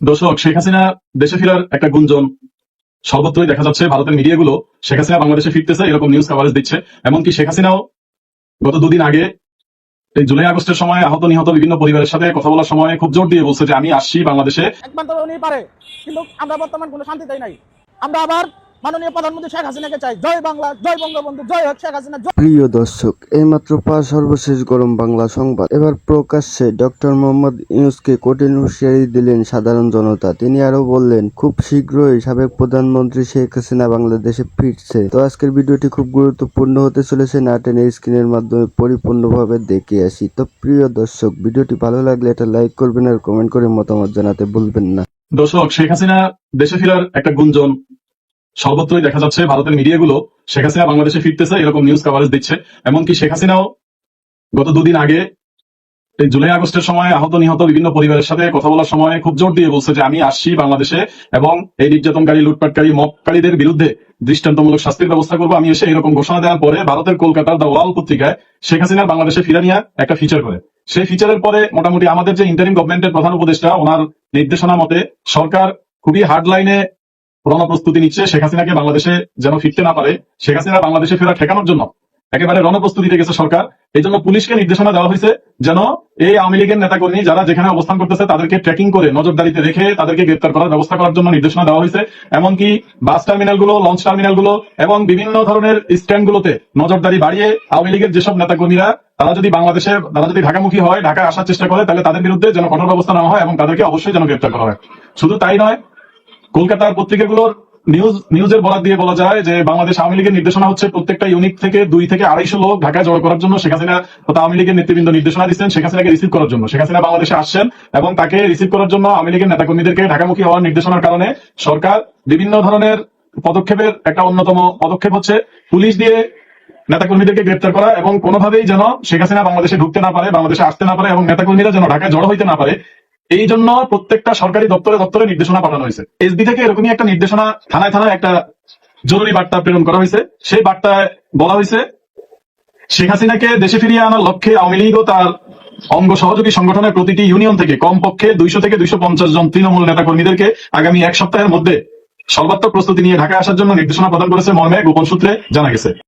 দর্শক, শেখ হাসিনা দেশে ফেরার একটা গুঞ্জন সর্বত্রই দেখা যাচ্ছে। ভারতের মিডিয়াগুলো শেখ হাসিনা বাংলাদেশে ফিরতেছে এরকম নিউজ কভারেজ দিচ্ছে। এমনকি শেখ হাসিনাও গত দুদিন আগে এই জুলাই আগস্টের সময় আহত নিহত বিভিন্ন পরিবারের সাথে কথা বলার সময় খুব জোর দিয়ে বলছে যে আমি আসছি বাংলাদেশে। একমাত্র উনি পারে, কিন্তু আমরা বর্তমান কোনো শান্তিতেই নাই। আমরা আবার মাননীয় প্রধানমন্ত্রী শেখ হাসিনাকে চাই। জয় বাংলা, জয় বঙ্গবন্ধু, জয় হোক শেখ হাসিনা। প্রিয় দর্শক, এইমাত্র পাওয়া সর্বশেষ গরম বাংলা সংবাদ। এবার প্রকাশ্যে ডক্টর মোহাম্মদ ইউনূসকে কঠিন হুঁশিয়ারি দিলেন সাধারণ জনতা। তিনি আরো বললেন, খুব শীঘ্রই সাবেক প্রধানমন্ত্রী শেখ হাসিনা বাংলাদেশে ফিরছে। তো আজকের ভিডিওটি খুব গুরুত্বপূর্ণ হতে চলেছে, না টেনে স্ক্রিনের মাধ্যমে পরিপূর্ণভাবে দেখে আসি। তো প্রিয় দর্শক, ভিডিওটি ভালো লাগলে এটা লাইক করবেন আর কমেন্ট করে মতামত জানাতে ভুলবেন না। দর্শক, শেখ হাসিনা দেশে ফেরার একটা গুঞ্জন সর্বত্রই দেখা যাচ্ছে। ভারতের মিডিয়াগুলো শেখ হাসিনা বাংলাদেশে ফিরতেছে এরকম নিউজ কভারেজ দিচ্ছে। এমনকি শেখ হাসিনাও গত দুদিন আগে এই জুলাই আগস্টের সময় আহত নিহত বিভিন্ন পরিবারের সাথে কথা বলার সময় খুব জোর দিয়ে বলছে যে আমি আসছি বাংলাদেশে এবং এই নির্যাতনকারী, লুটপাটকারী, মপকারীদের বিরুদ্ধে দৃষ্টান্তমূলক শাস্তির ব্যবস্থা করবো। আমি এসে এরকম ঘোষণা দেওয়ার পরে ভারতের কলকাতার দ্য ওয়াল পত্রিকায় শেখ হাসিনার বাংলাদেশে ফিরা নিয়ে একটা ফিচার করে। সেই ফিচারের পরে মোটামুটি আমাদের যে ইন্টারিম গভর্নমেন্টের প্রধান উপদেষ্টা, ওনার নির্দেশনা মতে সরকার খুবই হার্ড লাইনে রণপ্রস্তুতি নিচ্ছে শেখ হাসিনাকে বাংলাদেশে যেন ফিরতে না পারে। শেখ হাসিনা বাংলাদেশে ফেরা ঠেকানোর জন্য একেবারে রণপ্রস্তুতিতে গেছে সরকার। এই জন্য পুলিশকে নির্দেশনা দেওয়া হয়েছে যেন এই আওয়ামী লীগের নেতাকর্মী যারা যেখানে অবস্থান করতেছে তাদেরকে ট্র্যাকিং করে নজরদারিতে রেখে তাদেরকে গ্রেপ্তার করার ব্যবস্থা করার জন্য নির্দেশনা দেওয়া হয়েছে। এমনকি বাস টার্মিনাল গুলো, লঞ্চ টার্মিনাল গুলো এবং বিভিন্ন ধরনের স্ট্যান্ড গুলোতে নজরদারি বাড়িয়ে আওয়ামী লীগের যেসব নেতাকর্মীরা তারা যদি ঢাকামুখী হয়, ঢাকায় আসার চেষ্টা করে, তাহলে তাদের বিরুদ্ধে যেন কঠোর ব্যবস্থা নেওয়া হয় এবং তাদেরকে অবশ্যই যেন গ্রেপ্তার করা হয়। শুধু তাই নয়, কলকাতার পত্রিকাগুলোর নিউজের বরাত দিয়ে বলা যায় যে বাংলাদেশ আওয়ামী লীগের নির্দেশনা হচ্ছে প্রত্যেকটা ইউনিট থেকে 2 থেকে 250 লোক ঢাকায় জড়ো করার জন্য। শেখ হাসিনা তথা আওয়ামী লীগের নেতৃবৃন্দ নির্দেশনা দিচ্ছেন শেখ হাসিনাকে রিসিভ করার জন্য। শেখ হাসিনা বাংলাদেশে আসছেন এবং তাকে রিসিভ করার জন্য আওয়ামী লীগের নেতাকর্মীদেরকে ঢাকামুখী হওয়ার নির্দেশনার কারণে সরকার বিভিন্ন ধরনের পদক্ষেপের একটা অন্যতম পদক্ষেপ হচ্ছে পুলিশ দিয়ে নেতাকর্মীদেরকে গ্রেপ্তার করা এবং কোনোভাবেই যেন শেখ হাসিনা বাংলাদেশে ঢুকতে না পারে, বাংলাদেশে আসতে না পারে এবং নেতাকর্মীরা যেন ঢাকায় জড়ো হইতে না পারে। এই জন্য প্রত্যেকটা সরকারি দপ্তরে দপ্তরে নির্দেশনা পাঠানো হয়েছে। এসবি থেকে এরকমই একটা নির্দেশনা থানায় থানায় একটা জরুরি বার্তা প্রেরণ করা হয়েছে। সেই বার্তায় বলা হয়েছে, শেখ হাসিনাকে দেশে ফিরিয়ে আনার লক্ষ্যে আওয়ামী লীগ ও তার অঙ্গ সহযোগী সংগঠনের প্রতিটি ইউনিয়ন থেকে কমপক্ষে 200 থেকে 250 জন তৃণমূল নেতাকর্মীদেরকে আগামী 1 সপ্তাহের মধ্যে সর্বাত্মক প্রস্তুতি নিয়ে ঢাকায় আসার জন্য নির্দেশনা প্রদান করেছে মর্মে গোপন সূত্রে জানা গেছে।